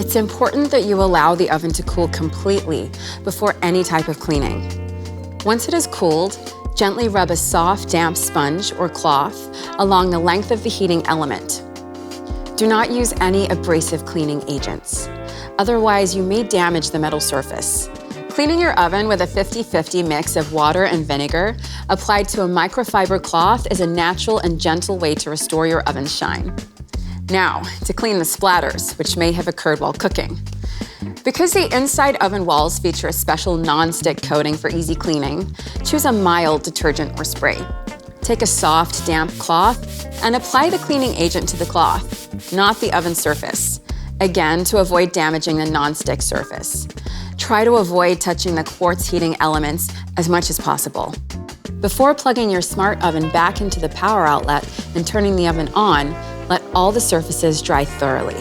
It's important that you allow the oven to cool completely before any type of cleaning. Once it is cooled, gently rub a soft, damp sponge or cloth along the length of the heating element. Do not use any abrasive cleaning agents. Otherwise, you may damage the metal surface. Cleaning your oven with a 50-50 mix of water and vinegar applied to a microfiber cloth is a natural and gentle way to restore your oven's shine. Now, to clean the splatters, which may have occurred while cooking. Because the inside oven walls feature a special non-stick coating for easy cleaning, choose a mild detergent or spray. Take a soft, damp cloth and apply the cleaning agent to the cloth, not the oven surface. Again, to avoid damaging the non-stick surface. Try to avoid touching the quartz heating elements as much as possible. Before plugging your smart oven back into the power outlet and turning the oven on, let all the surfaces dry thoroughly.